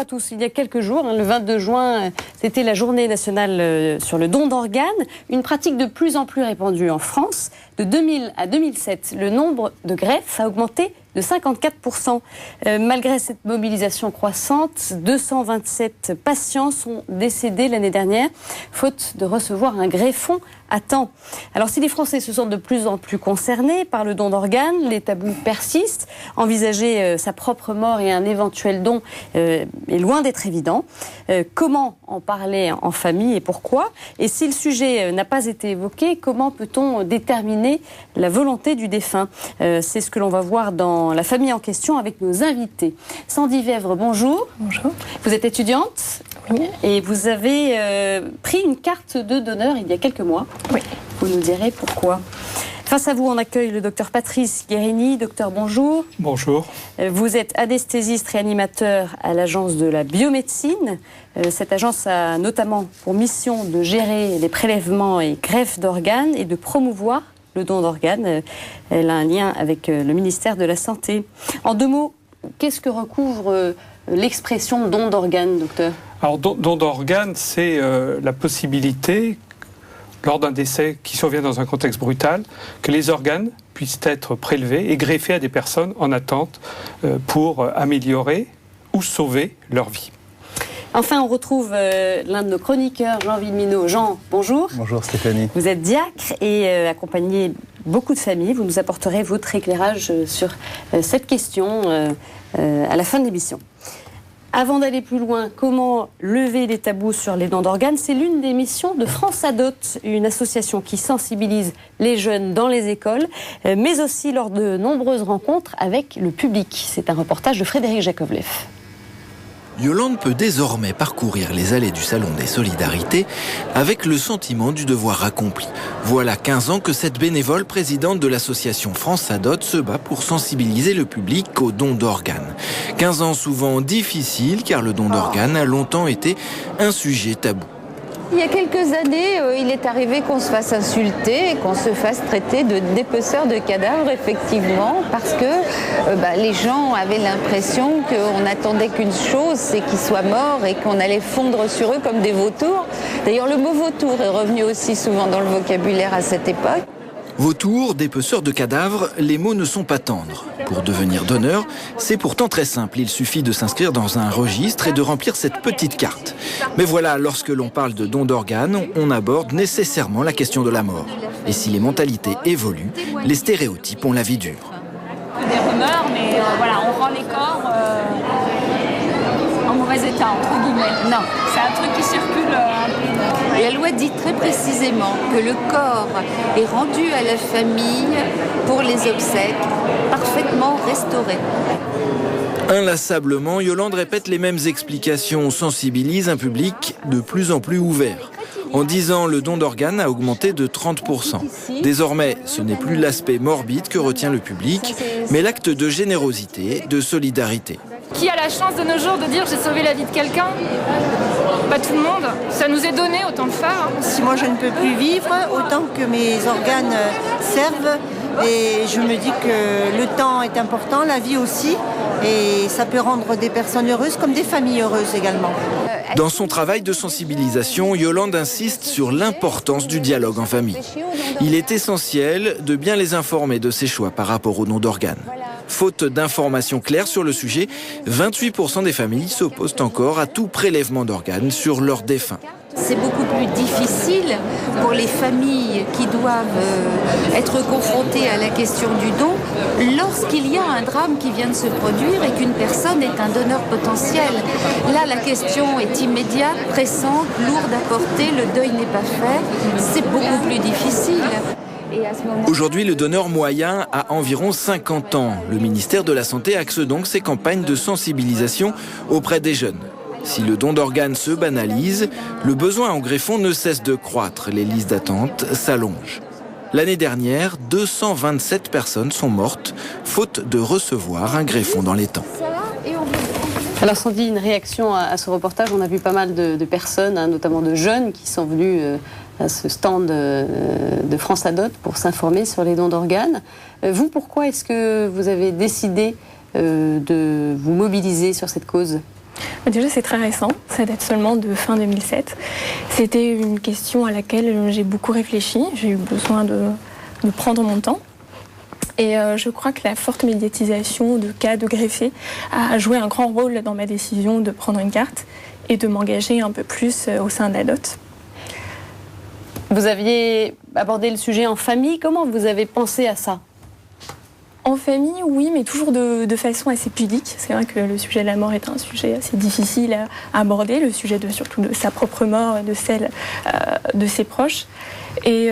à tous. Il y a quelques jours, le 22 juin, c'était la journée nationale sur le don d'organes. Une pratique de plus en plus répandue en France. De 2000 à 2007, le nombre de greffes a augmenté de 54%. Malgré cette mobilisation croissante, 227 patients sont décédés l'année dernière, faute de recevoir un greffon à temps. Alors si les Français se sentent de plus en plus concernés par le don d'organes, les tabous persistent. Envisager sa propre mort et un éventuel don est loin d'être évident. Comment en parler en famille et pourquoi? Et si le sujet n'a pas été évoqué, comment peut-on déterminer la volonté du défunt? C'est ce que l'on va voir dans La famille en question avec nos invités. Sandy Vèvre, bonjour. Bonjour. Vous êtes étudiante? Oui. Et vous avez pris une carte de donneur il y a quelques mois. Oui. Vous nous direz pourquoi. Face à vous, on accueille le docteur Patrice Guérini. Docteur, bonjour. Bonjour. Vous êtes anesthésiste réanimateur à l'agence de la biomédecine. Cette agence a notamment pour mission de gérer les prélèvements et greffes d'organes et de promouvoir le don d'organes. Elle a un lien avec le ministère de la Santé. En deux mots, qu'est-ce que recouvre l'expression don d'organes, docteur? Alors, don d'organes, c'est la possibilité, lors d'un décès qui survient dans un contexte brutal, que les organes puissent être prélevés et greffés à des personnes en attente pour améliorer ou sauver leur vie. Enfin, on retrouve l'un de nos chroniqueurs, Jean Villeminot. Jean, bonjour. Bonjour Stéphanie. Vous êtes diacre et accompagnez beaucoup de familles. Vous nous apporterez votre éclairage sur cette question à la fin de l'émission. Avant d'aller plus loin, comment lever les tabous sur les dons d'organes? C'est l'une des missions de France Adopte, une association qui sensibilise les jeunes dans les écoles, mais aussi lors de nombreuses rencontres avec le public. C'est un reportage de Frédéric Jakovlev. Yolande peut désormais parcourir les allées du Salon des Solidarités avec le sentiment du devoir accompli. Voilà 15 ans que cette bénévole présidente de l'association France Adopte se bat pour sensibiliser le public au don d'organes. 15 ans souvent difficiles car le don d'organes a longtemps été un sujet tabou. Il y a quelques années, il est arrivé qu'on se fasse insulter et qu'on se fasse traiter de dépeceurs de cadavres, effectivement, parce que les gens avaient l'impression qu'on n'attendait qu'une chose, c'est qu'ils soient morts et qu'on allait fondre sur eux comme des vautours. D'ailleurs, le mot vautour est revenu aussi souvent dans le vocabulaire à cette époque. Vautour, dépeceur de cadavres, les mots ne sont pas tendres. Pour devenir donneur, c'est pourtant très simple. Il suffit de s'inscrire dans un registre et de remplir cette petite carte. Mais voilà, lorsque l'on parle de don d'organes, on aborde nécessairement la question de la mort. Et si les mentalités évoluent, les stéréotypes ont la vie dure. Des rumeurs, mais on rend les corps en mauvais état, entre guillemets. Non, c'est un truc qui circule un peu. La loi dit très précisément que le corps est rendu à la famille pour les obsèques, parfaitement restauré. Inlassablement, Yolande répète les mêmes explications, sensibilise un public de plus en plus ouvert. En 10 ans, le don d'organes a augmenté de 30%. Désormais, ce n'est plus l'aspect morbide que retient le public, mais l'acte de générosité, de solidarité. Qui a la chance de nos jours de dire j'ai sauvé la vie de quelqu'un? Pas tout le monde. Ça nous est donné, autant le faire. Si moi je ne peux plus vivre, autant que mes organes servent. Et je me dis que le temps est important, la vie aussi. Et ça peut rendre des personnes heureuses comme des familles heureuses également. Dans son travail de sensibilisation, Yolande insiste sur l'importance du dialogue en famille. Il est essentiel de bien les informer de ses choix par rapport au don d'organes. Faute d'informations claires sur le sujet, 28% des familles s'opposent encore à tout prélèvement d'organes sur leurs défunts. C'est beaucoup plus difficile pour les familles qui doivent être confrontées à la question du don lorsqu'il y a un drame qui vient de se produire et qu'une personne est un donneur potentiel. Là, la question est immédiate, pressante, lourde à porter, le deuil n'est pas fait, c'est beaucoup plus difficile. Aujourd'hui, le donneur moyen a environ 50 ans. Le ministère de la Santé axe donc ses campagnes de sensibilisation auprès des jeunes. Si le don d'organes se banalise, le besoin en greffon ne cesse de croître. Les listes d'attente s'allongent. L'année dernière, 227 personnes sont mortes, faute de recevoir un greffon dans les temps. Alors Sandy, une réaction à ce reportage. On a vu pas mal de personnes, notamment de jeunes, qui sont venus à ce stand de France Adopte pour s'informer sur les dons d'organes. Vous, pourquoi est-ce que vous avez décidé de vous mobiliser sur cette cause ? Déjà, c'est très récent, ça date seulement de fin 2007. C'était une question à laquelle j'ai beaucoup réfléchi, j'ai eu besoin de prendre mon temps. Et je crois que la forte médiatisation de cas de greffés a joué un grand rôle dans ma décision de prendre une carte et de m'engager un peu plus au sein de la DOT. Vous aviez abordé le sujet en famille, comment vous avez pensé à ça ? En famille, oui, mais toujours de façon assez pudique. C'est vrai que le sujet de la mort est un sujet assez difficile à aborder, le sujet surtout de sa propre mort, de celle de ses proches. Et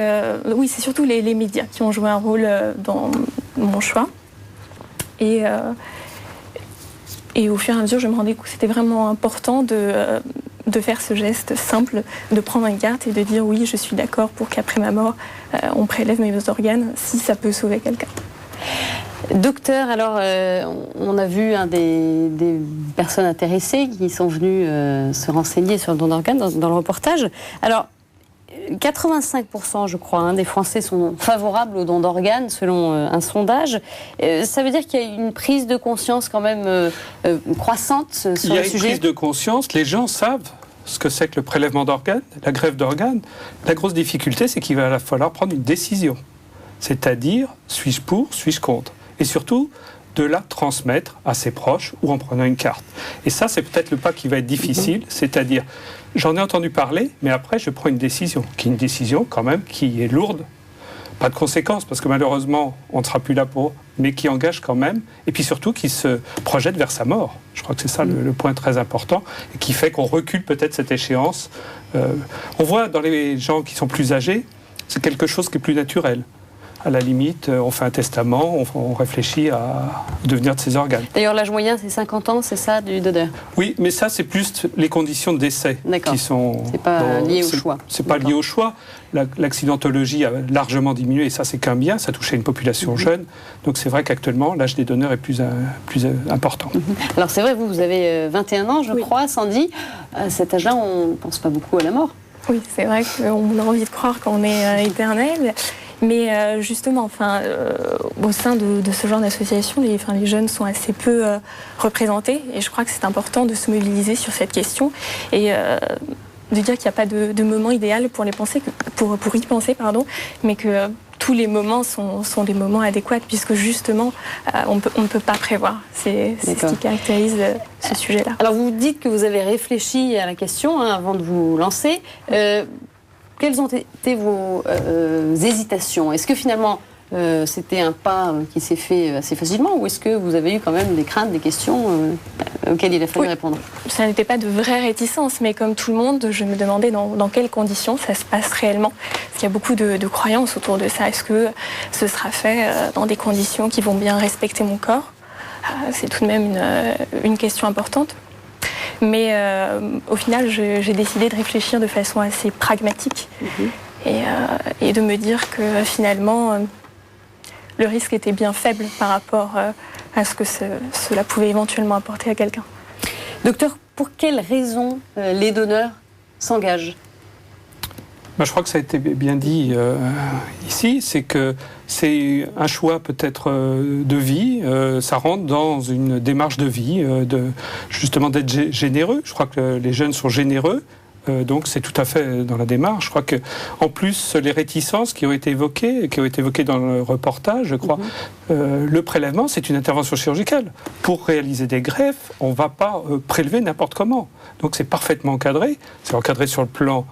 oui, c'est surtout les médias qui ont joué un rôle dans mon choix. Et au fur et à mesure, je me rendais compte que c'était vraiment important de faire ce geste simple, de prendre une carte et de dire oui, je suis d'accord pour qu'après ma mort, on prélève mes organes si ça peut sauver quelqu'un. Docteur, alors on a vu des personnes intéressées qui sont venues se renseigner sur le don d'organes dans le reportage. Alors, 85%, je crois, des Français sont favorables au don d'organes selon un sondage. Ça veut dire qu'il y a une prise de conscience quand même croissante sur le sujet ? Il y a une prise de conscience, les gens savent ce que c'est que le prélèvement d'organes, la greffe d'organes. La grosse difficulté, c'est qu'il va falloir prendre une décision. C'est-à-dire, suis-je pour, suis-je contre ? Et surtout, de la transmettre à ses proches ou en prenant une carte. Et ça, c'est peut-être le pas qui va être difficile, c'est-à-dire, j'en ai entendu parler, mais après, je prends une décision, qui est une décision quand même qui est lourde, pas de conséquences, parce que malheureusement, on ne sera plus là pour, mais qui engage quand même, et puis surtout qui se projette vers sa mort. Je crois que c'est ça le point très important, et qui fait qu'on recule peut-être cette échéance. On voit dans les gens qui sont plus âgés, c'est quelque chose qui est plus naturel. À la limite, on fait un testament, on réfléchit à devenir de ses organes. D'ailleurs, l'âge moyen, c'est 50 ans, c'est ça, du donneur ? Oui, mais ça, c'est plus les conditions de décès qui sont... C'est pas lié au choix. C'est pas lié au choix. L'accidentologie a largement diminué, et ça, c'est qu'un bien. Ça touchait une population jeune. Donc, c'est vrai qu'actuellement, l'âge des donneurs est plus important. Alors, c'est vrai, vous avez 21 ans, je crois, Sandy. À cet âge-là, on ne pense pas beaucoup à la mort. Oui, c'est vrai qu'on a envie de croire qu'on est éternel. Mais justement, au sein de ce genre d'association, les jeunes sont assez peu représentés. Et je crois que c'est important de se mobiliser sur cette question et de dire qu'il n'y a pas de moment idéal pour y penser, mais que tous les moments sont des moments adéquats, puisque justement, on ne peut pas prévoir. C'est ce qui caractérise ce sujet-là. Alors, vous dites que vous avez réfléchi à la question avant de vous lancer. Quelles ont été vos hésitations ? Est-ce que finalement c'était un pas qui s'est fait assez facilement, ou est-ce que vous avez eu quand même des craintes, des questions auxquelles il a fallu répondre ? Ça n'était pas de vraies réticences, mais comme tout le monde, je me demandais dans quelles conditions ça se passe réellement. Parce qu'il y a beaucoup de croyances autour de ça. Est-ce que ce sera fait dans des conditions qui vont bien respecter mon corps ? C'est tout de même une question importante. Mais au final, j'ai décidé de réfléchir de façon assez pragmatique et de me dire que finalement, le risque était bien faible par rapport à ce que cela pouvait éventuellement apporter à quelqu'un. Docteur, pour quelles raisons les donneurs s'engagent ? Je crois que ça a été bien dit ici, c'est que c'est un choix peut-être de vie, ça rentre dans une démarche de vie, justement d'être généreux. Je crois que les jeunes sont généreux, donc c'est tout à fait dans la démarche. Je crois que, en plus, les réticences qui ont été évoquées dans le reportage, je crois, le prélèvement, c'est une intervention chirurgicale. Pour réaliser des greffes, on ne va pas prélever n'importe comment. Donc c'est parfaitement encadré. C'est encadré sur le plan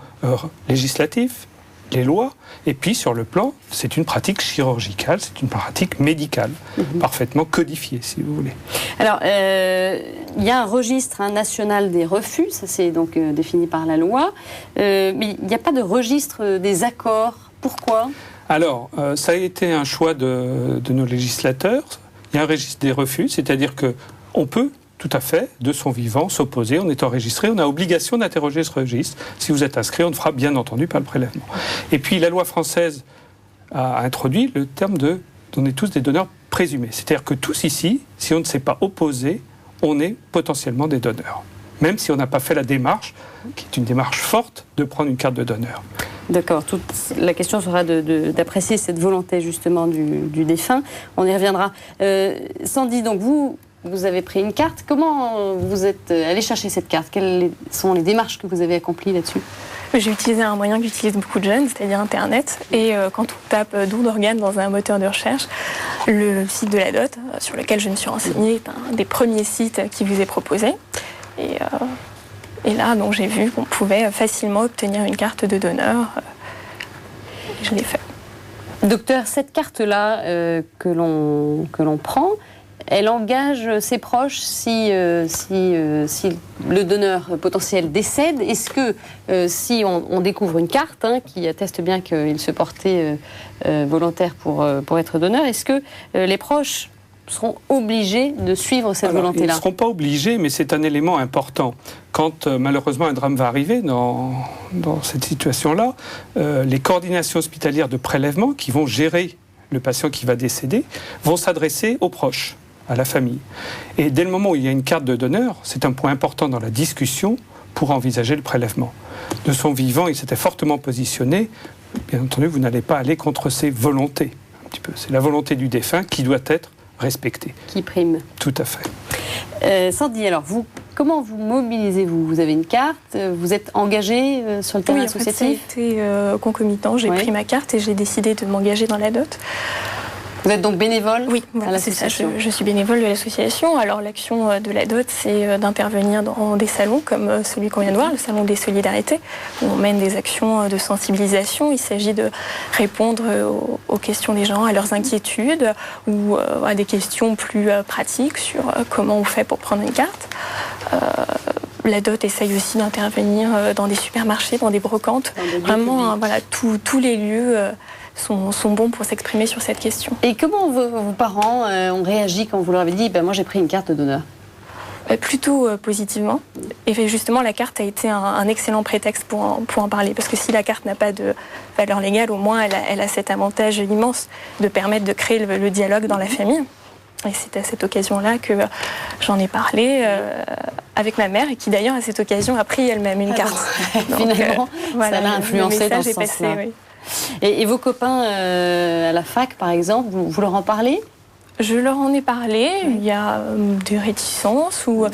législatif, les lois, et puis sur le plan, c'est une pratique chirurgicale, c'est une pratique médicale, parfaitement codifiée, si vous voulez. Alors, il y a un registre national des refus, ça c'est donc défini par la loi, mais il n'y a pas de registre des accords. Pourquoi ? Alors, ça a été un choix de nos législateurs. Il y a un registre des refus, c'est-à-dire qu'on peut tout à fait, de son vivant, s'opposer. On est enregistré, on a obligation d'interroger ce registre. Si vous êtes inscrit, on ne fera bien entendu pas le prélèvement. Et puis la loi française a introduit le terme on est tous des donneurs présumés. C'est-à-dire que tous ici, si on ne s'est pas opposé, on est potentiellement des donneurs. Même si on n'a pas fait la démarche, qui est une démarche forte, de prendre une carte de donneur. D'accord. La question sera d'apprécier cette volonté justement du défunt. On y reviendra. Sandy, donc vous vous avez pris une carte. Comment vous êtes allé chercher cette carte? Quelles sont les démarches que vous avez accomplies là-dessus? J'ai utilisé un moyen qu'utilisent beaucoup de jeunes, c'est-à-dire Internet. Et quand on tape don d'organes dans un moteur de recherche, le site de la DOT, sur lequel je me suis renseignée, est un des premiers sites qui vous est proposé. Et là, donc, j'ai vu qu'on pouvait facilement obtenir une carte de donneur. Je l'ai fait. Docteur, cette carte-là que l'on prend, elle engage ses proches si le donneur potentiel décède. Est-ce que si on découvre une carte qui atteste bien qu'il se portait volontaire pour être donneur, est-ce que les proches seront obligés de suivre cette volonté-là? Ils ne seront pas obligés, mais c'est un élément important. Quand malheureusement un drame va arriver dans cette situation-là, les coordinations hospitalières de prélèvement qui vont gérer le patient qui va décéder vont s'adresser aux proches, à la famille. Et dès le moment où il y a une carte de donneur, c'est un point important dans la discussion pour envisager le prélèvement. De son vivant, il s'était fortement positionné. Bien entendu, vous n'allez pas aller contre ses volontés. Un petit peu. C'est la volonté du défunt qui doit être respectée. Qui prime. Tout à fait. Sandy, alors comment vous mobilisez-vous? Vous avez une carte, vous êtes engagé sur le terrain associatif? C'était concomitant. J'ai pris ma carte et j'ai décidé de m'engager dans la DOT. Vous êtes donc bénévole? Oui, voilà, c'est ça. Je suis bénévole de l'association. Alors l'action de la DOT, c'est d'intervenir dans des salons comme celui qu'on vient de voir, le salon des solidarités, où on mène des actions de sensibilisation. Il s'agit de répondre aux questions des gens, à leurs inquiétudes ou à des questions plus pratiques sur comment on fait pour prendre une carte. La DOT essaye aussi d'intervenir dans des supermarchés, dans des brocantes. Vraiment, voilà, tous les lieux sont bons pour s'exprimer sur cette question. Et comment vos parents ont réagi quand vous leur avez dit moi j'ai pris une carte de donneur? Plutôt positivement. Et justement, la carte a été un excellent prétexte pour en parler. Parce que si la carte n'a pas de valeur légale, au moins elle a cet avantage immense de permettre de créer le dialogue dans la famille. Et c'est à cette occasion-là que j'en ai parlé avec ma mère, et qui d'ailleurs à cette occasion a pris elle-même une carte. Donc, finalement, voilà, ça l'a influencé dans ce sens-là. Oui. Et vos copains à la fac, par exemple, vous leur en parlez? Je leur en ai parlé. Il y a des réticences ou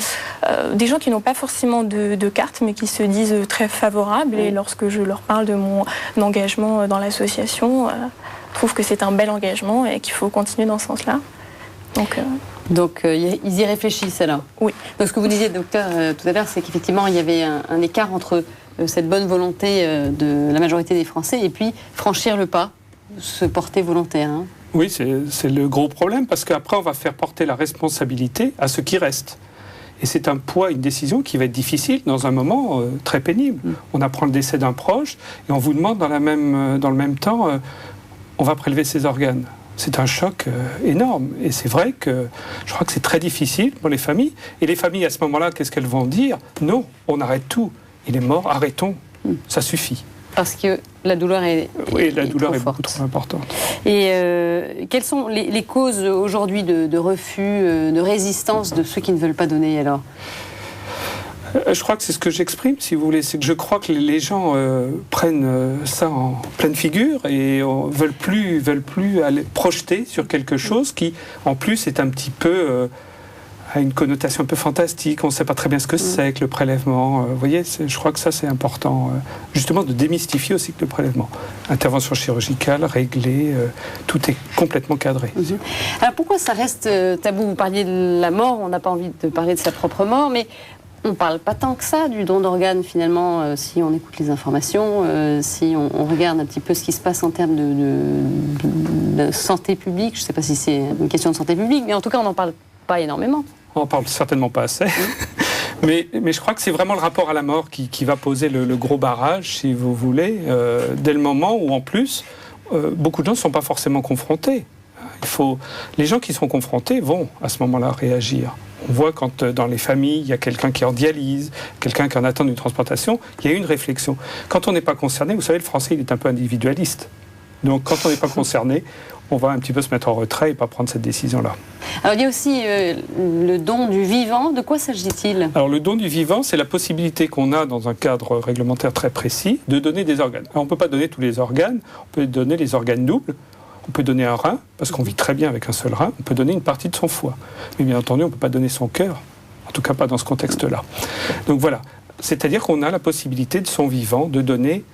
des gens qui n'ont pas forcément de carte, mais qui se disent très favorables. Et lorsque je leur parle de mon engagement dans l'association, je trouve que c'est un bel engagement et qu'il faut continuer dans ce sens-là. Donc ils y réfléchissent alors? Oui. Donc ce que vous disiez, docteur, tout à l'heure, c'est qu'effectivement il y avait un écart entre cette bonne volonté de la majorité des Français et puis franchir le pas, se porter volontaire. Oui, c'est le gros problème, parce qu'après on va faire porter la responsabilité à ceux qui restent. Et c'est un poids, une décision qui va être difficile dans un moment très pénible. On apprend le décès d'un proche et on vous demande dans le même temps, on va prélever ses organes. C'est un choc énorme. Et c'est vrai que je crois que c'est très difficile pour les familles. Et les familles, à ce moment-là, qu'est-ce qu'elles vont dire? Non, on arrête tout. Il est mort, arrêtons. Ça suffit. Parce que la douleur est beaucoup trop importante. Et quelles sont les causes aujourd'hui de refus, de résistance de ceux qui ne veulent pas donner alors? Je crois que c'est ce que j'exprime, si vous voulez. C'est que je crois que les gens prennent ça en pleine figure et veulent plus aller projeter sur quelque chose qui, en plus, est un petit peu a une connotation un peu fantastique. On ne sait pas très bien ce que c'est que le prélèvement. Vous voyez, je crois que ça, c'est important, justement, de démystifier aussi que le prélèvement. Intervention chirurgicale, réglée, tout est complètement cadré. Alors pourquoi ça reste tabou? Vous parliez de la mort, on n'a pas envie de parler de sa propre mort, mais on ne parle pas tant que ça du don d'organes, finalement, si on écoute les informations, si on regarde un petit peu ce qui se passe en termes de santé publique. Je ne sais pas si c'est une question de santé publique, mais en tout cas, on n'en parle pas énormément. On n'en parle certainement pas assez. Mais je crois que c'est vraiment le rapport à la mort qui va poser le gros barrage, si vous voulez, dès le moment où, en plus, beaucoup de gens ne sont pas forcément confrontés. Les gens qui sont confrontés vont, à ce moment-là, réagir. On voit quand dans les familles, il y a quelqu'un qui est en dialyse, quelqu'un qui est en attente d'une transplantation, il y a une réflexion. Quand on n'est pas concerné, vous savez, le Français, il est un peu individualiste. Donc, quand on n'est pas concerné, on va un petit peu se mettre en retrait et pas prendre cette décision-là. Alors, il y a aussi le don du vivant. De quoi s'agit-il? Alors, le don du vivant, c'est la possibilité qu'on a, dans un cadre réglementaire très précis, de donner des organes. Alors, on ne peut pas donner tous les organes, on peut donner les organes doubles. On peut donner un rein, parce qu'on vit très bien avec un seul rein. On peut donner une partie de son foie. Mais bien entendu, on ne peut pas donner son cœur. En tout cas, pas dans ce contexte-là. Donc voilà. C'est-à-dire qu'on a la possibilité de son vivant de donner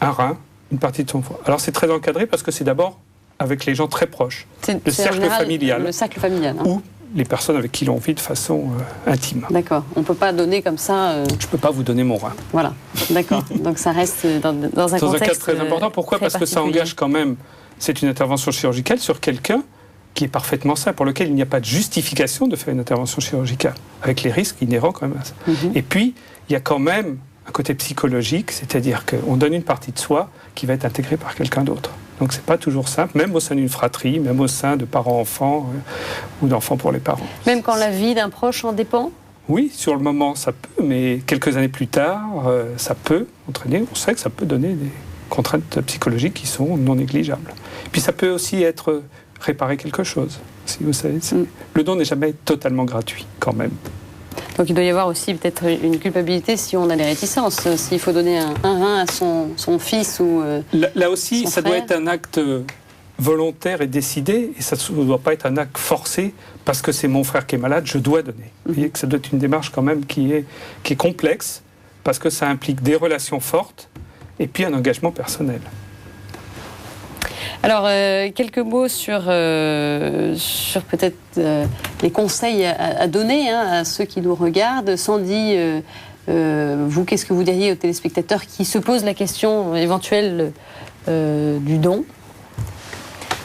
un rein, une partie de son foie. Alors c'est très encadré parce que c'est d'abord avec les gens très proches. Le cercle familial. Le cercle familial. Ou les personnes avec qui l'on vit de façon intime. D'accord. On ne peut pas donner comme ça... Je ne peux pas vous donner mon rein. Voilà. D'accord. Donc ça reste dans un contexte cadre très important. Pourquoi ? Parce que ça engage quand même... C'est une intervention chirurgicale sur quelqu'un qui est parfaitement sain, pour lequel il n'y a pas de justification de faire une intervention chirurgicale, avec les risques inhérents quand même à ça. Et puis, il y a quand même un côté psychologique, c'est-à-dire qu'on donne une partie de soi qui va être intégrée par quelqu'un d'autre. Donc c'est pas toujours simple, même au sein d'une fratrie, même au sein de parents-enfants ou d'enfants pour les parents. Même quand la vie d'un proche en dépend ? Oui, sur le moment ça peut, mais quelques années plus tard, ça peut entraîner, on sait que ça peut donner des contraintes psychologiques qui sont non négligeables. Et puis ça peut aussi être réparer quelque chose. Si vous savez, le don n'est jamais totalement gratuit quand même. Donc il doit y avoir aussi peut-être une culpabilité si on a des réticences, s'il faut donner un rein à son fils ou là aussi, ça doit être un acte volontaire et décidé, et ça ne doit pas être un acte forcé, parce que c'est mon frère qui est malade, je dois donner. Vous voyez que ça doit être une démarche quand même qui est complexe, parce que ça implique des relations fortes, et puis un engagement personnel. Alors, quelques mots sur peut-être les conseils à donner à ceux qui nous regardent. Sandy, vous, qu'est-ce que vous diriez aux téléspectateurs qui se posent la question éventuelle du don ?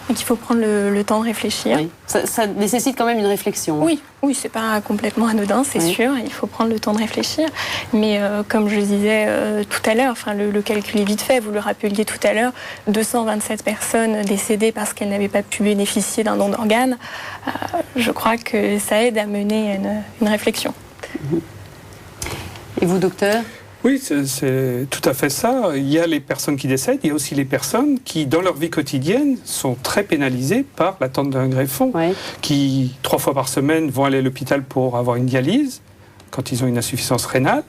Donc il faut prendre le temps de réfléchir. Oui. Ça nécessite quand même une réflexion. Oui, c'est pas complètement anodin, c'est sûr. Il faut prendre le temps de réfléchir. Mais comme je le disais tout à l'heure, le calcul est vite fait. Vous le rappeliez tout à l'heure, 227 personnes décédées parce qu'elles n'avaient pas pu bénéficier d'un don d'organes. Je crois que ça aide à mener une réflexion. Et vous, docteur ? Oui, c'est tout à fait ça. Il y a les personnes qui décèdent, il y a aussi les personnes qui, dans leur vie quotidienne, sont très pénalisées par l'attente d'un greffon, qui, 3 fois par semaine, vont aller à l'hôpital pour avoir une dialyse, quand ils ont une insuffisance rénale,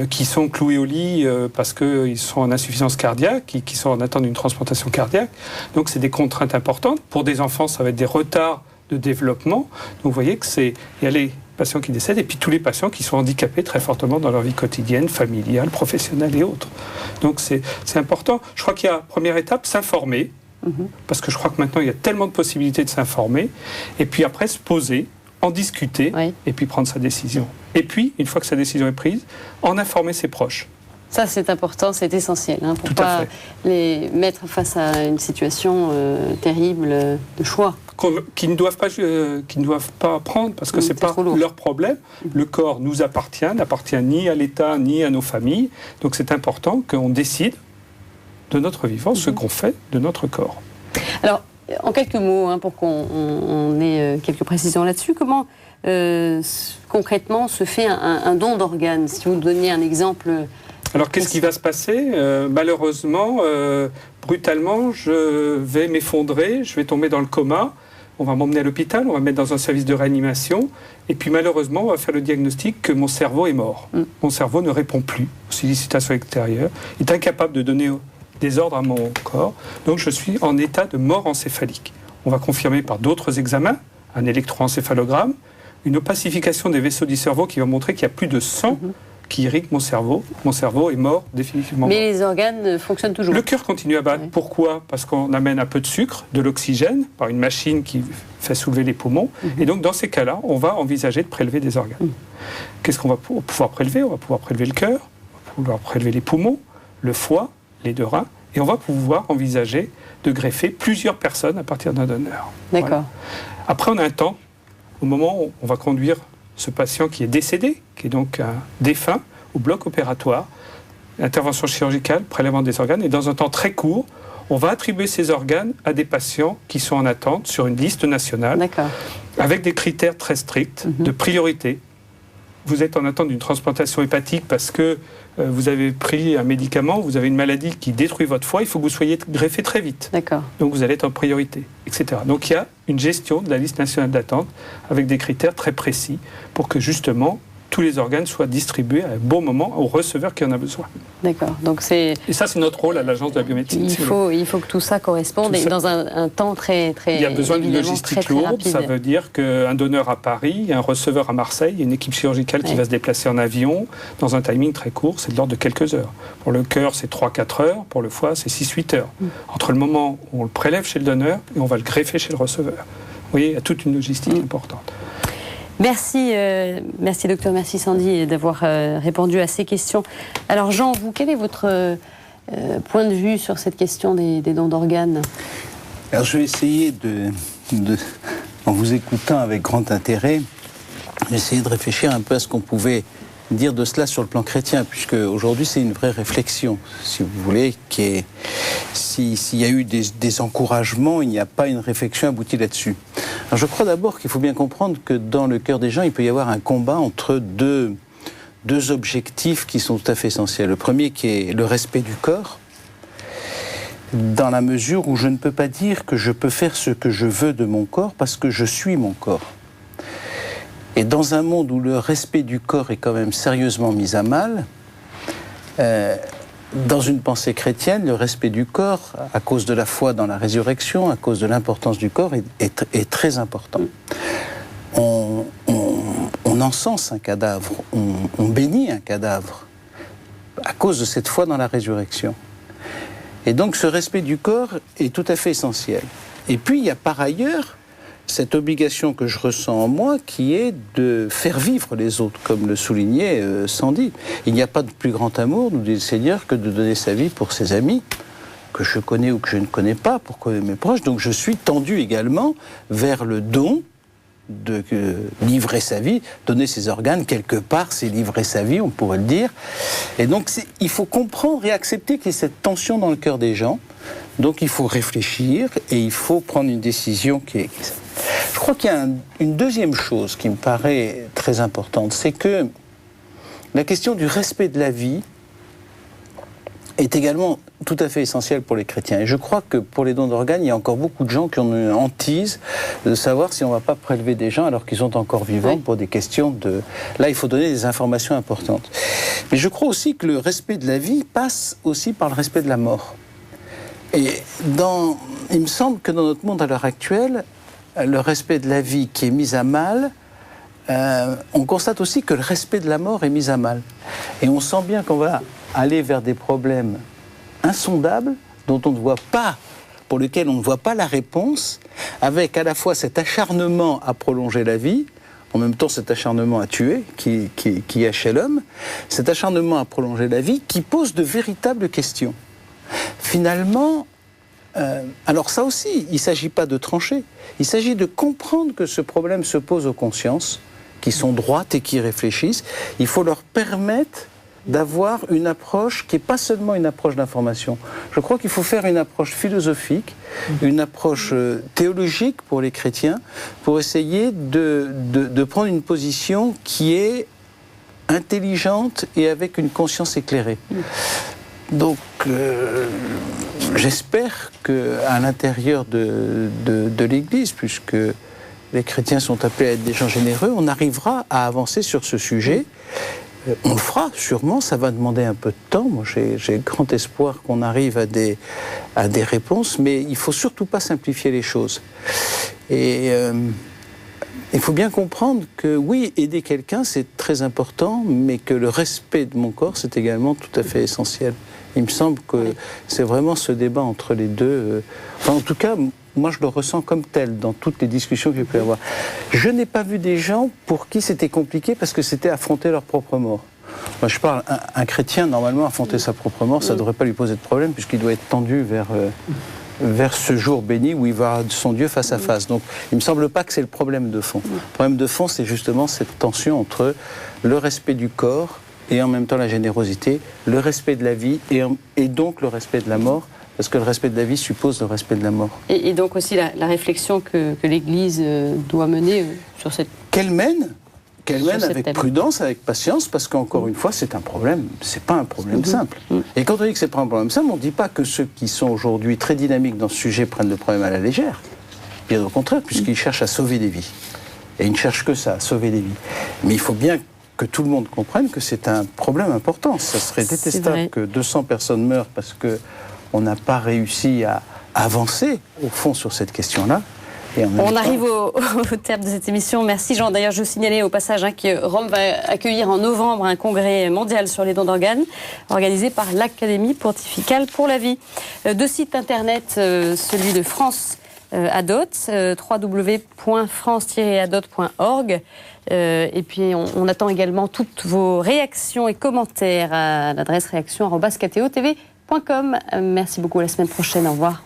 qui sont cloués au lit parce qu'ils sont en insuffisance cardiaque, qui sont en attente d'une transplantation cardiaque. Donc c'est des contraintes importantes. Pour des enfants, ça va être des retards de développement. Donc vous voyez que il y a les patients qui décèdent et puis tous les patients qui sont handicapés très fortement dans leur vie quotidienne, familiale, professionnelle et autres. Donc c'est important. Je crois qu'il y a, première étape, s'informer, parce que je crois que maintenant il y a tellement de possibilités de s'informer, et puis après se poser, en discuter, et puis prendre sa décision. Et puis, une fois que sa décision est prise, en informer ses proches. Ça, c'est important, c'est essentiel, pour ne pas les mettre face à une situation terrible de choix. Qui ne doivent pas prendre, parce que ce n'est pas leur problème. Le corps nous appartient, n'appartient ni à l'État, ni à nos familles. Donc c'est important qu'on décide de notre vivant, ce qu'on fait de notre corps. Alors, en quelques mots, pour qu'on ait quelques précisions là-dessus, comment concrètement se fait un don d'organes ? Si vous donniez un exemple... Alors, qu'est-ce qui va se passer ? Malheureusement, brutalement, je vais m'effondrer, je vais tomber dans le coma. On va m'emmener à l'hôpital, on va me mettre dans un service de réanimation. Et puis, malheureusement, on va faire le diagnostic que mon cerveau est mort. Mon cerveau ne répond plus aux sollicitations extérieures. Il est incapable de donner des ordres à mon corps. Donc, je suis en état de mort encéphalique. On va confirmer par d'autres examens, un électroencéphalogramme, une opacification des vaisseaux du cerveau qui va montrer qu'il y a plus de sang qui irrigue mon cerveau. Mon cerveau est mort, définitivement. Mais les organes fonctionnent toujours. Le cœur continue à battre. Oui. Pourquoi ? Parce qu'on amène un peu de sucre, de l'oxygène, par une machine qui fait soulever les poumons. Et donc, dans ces cas-là, on va envisager de prélever des organes. Qu'est-ce qu'on va pouvoir prélever ? On va pouvoir prélever le cœur, on va pouvoir prélever les poumons, le foie, les 2 reins, et on va pouvoir envisager de greffer plusieurs personnes à partir d'un donneur. D'accord. Voilà. Après, on a un temps, au moment où on va conduire ce patient qui est décédé, qui est donc un défunt, au bloc opératoire, intervention chirurgicale, prélèvement des organes, et dans un temps très court, on va attribuer ces organes à des patients qui sont en attente sur une liste nationale, avec des critères très stricts de priorité. Vous êtes en attente d'une transplantation hépatique parce que vous avez pris un médicament, vous avez une maladie qui détruit votre foie, il faut que vous soyez greffé très vite. Donc vous allez être en priorité, etc. Donc il y a une gestion de la liste nationale d'attente avec des critères très précis pour que justement tous les organes soient distribués à un bon moment au receveur qui en a besoin. D'accord. Et ça, c'est notre rôle à l'Agence de la biomédecine. Il faut que tout ça corresponde et dans un temps très il y a besoin d'une logistique très lourde. rapide. Ça veut dire qu'un donneur à Paris, un receveur à Marseille, une équipe chirurgicale qui va se déplacer en avion dans un timing très court, c'est de l'ordre de quelques heures. Pour le cœur, c'est 3-4 heures. Pour le foie, c'est 6-8 heures. Entre le moment où on le prélève chez le donneur et on va le greffer chez le receveur. Vous voyez, il y a toute une logistique importante. Merci docteur, merci Sandy d'avoir répondu à ces questions. Alors Jean, vous, quel est votre point de vue sur cette question des dons d'organes ? Alors je vais essayer en vous écoutant avec grand intérêt, d'essayer de réfléchir un peu à ce qu'on pouvait dire de cela sur le plan chrétien, puisque aujourd'hui c'est une vraie réflexion, si vous voulez, s'il y a eu des encouragements, il n'y a pas une réflexion aboutie là-dessus. Alors je crois d'abord qu'il faut bien comprendre que dans le cœur des gens, il peut y avoir un combat entre deux objectifs qui sont tout à fait essentiels. Le premier qui est le respect du corps, dans la mesure où je ne peux pas dire que je peux faire ce que je veux de mon corps parce que je suis mon corps. Et dans un monde où le respect du corps est quand même sérieusement mis à mal, dans une pensée chrétienne, le respect du corps, à cause de la foi dans la résurrection, à cause de l'importance du corps, est très important. On encense un cadavre, on bénit un cadavre, à cause de cette foi dans la résurrection. Et donc ce respect du corps est tout à fait essentiel. Et puis il y a par ailleurs cette obligation que je ressens en moi qui est de faire vivre les autres, comme le soulignait Sandy. Il n'y a pas de plus grand amour, nous dit le Seigneur, que de donner sa vie pour ses amis, que je connais ou que je ne connais pas, pour mes proches. Donc je suis tendu également vers le don, de livrer sa vie, donner ses organes, quelque part, c'est livrer sa vie, on pourrait le dire. Et donc il faut comprendre et accepter qu'il y ait cette tension dans le cœur des gens. Donc il faut réfléchir et il faut prendre une décision qui est... Je crois qu'il y a une deuxième chose qui me paraît très importante, c'est que la question du respect de la vie est également tout à fait essentielle pour les chrétiens. Et je crois que pour les dons d'organes, il y a encore beaucoup de gens qui ont une hantise de savoir si on ne va pas prélever des gens alors qu'ils sont encore vivants pour des questions de... Là, il faut donner des informations importantes. Mais je crois aussi que le respect de la vie passe aussi par le respect de la mort. Et il me semble que dans notre monde à l'heure actuelle, le respect de la vie qui est mis à mal, on constate aussi que le respect de la mort est mis à mal. Et on sent bien qu'on va aller vers des problèmes insondables dont on ne voit pas, pour lesquels on ne voit pas la réponse, avec à la fois cet acharnement à prolonger la vie, en même temps cet acharnement à tuer qui est chez l'homme, cet acharnement à prolonger la vie qui pose de véritables questions. Finalement, alors ça aussi, il ne s'agit pas de trancher, il s'agit de comprendre que ce problème se pose aux consciences qui sont droites et qui réfléchissent. Il faut leur permettre d'avoir une approche qui n'est pas seulement une approche d'information. Je crois qu'il faut faire une approche philosophique, une approche théologique pour les chrétiens, pour essayer de prendre une position qui est intelligente et avec une conscience éclairée. Donc, j'espère qu'à l'intérieur de l'Église, puisque les chrétiens sont appelés à être des gens généreux, on arrivera à avancer sur ce sujet. On le fera, sûrement, ça va demander un peu de temps. Moi, j'ai grand espoir qu'on arrive à des réponses, mais il ne faut surtout pas simplifier les choses. Et il faut bien comprendre que, oui, aider quelqu'un, c'est très important, mais que le respect de mon corps, c'est également tout à fait essentiel. Il me semble que c'est vraiment ce débat entre les deux. Enfin, en tout cas, moi, je le ressens comme tel dans toutes les discussions qu'il peut y avoir. Je n'ai pas vu des gens pour qui c'était compliqué parce que c'était affronter leur propre mort. Moi, je parle, un chrétien, normalement, affronter sa propre mort, ça ne devrait pas lui poser de problème puisqu'il doit être tendu vers ce jour béni où il va avoir son Dieu face à face. Donc, il ne me semble pas que c'est le problème de fond. Le problème de fond, c'est justement cette tension entre le respect du corps et en même temps la générosité, le respect de la vie et donc le respect de la mort, parce que le respect de la vie suppose le respect de la mort. Et donc aussi la réflexion que l'Église doit mener sur cette... Qu'elle mène avec prudence, avec patience, parce qu'encore une fois, c'est un problème, c'est pas un problème simple. Et quand on dit que c'est pas un problème simple, on ne dit pas que ceux qui sont aujourd'hui très dynamiques dans ce sujet prennent le problème à la légère. Bien au contraire, puisqu'ils cherchent à sauver des vies. Et ils ne cherchent que ça, à sauver des vies. Mais il faut bien que tout le monde comprenne que c'est un problème important. Ça serait détestable que 200 personnes meurent parce qu'on n'a pas réussi à avancer, au fond, sur cette question-là. On arrive au terme de cette émission. Merci Jean. D'ailleurs, je signalais au passage que Rome va accueillir en novembre un congrès mondial sur les dons d'organes organisé par l'Académie pontificale pour la vie. 2 sites internet, celui de France Adot, www.france-adot.org. Et puis on attend également toutes vos réactions et commentaires à l'adresse réaction@kto-tv.com. Merci beaucoup, à la semaine prochaine. Au revoir.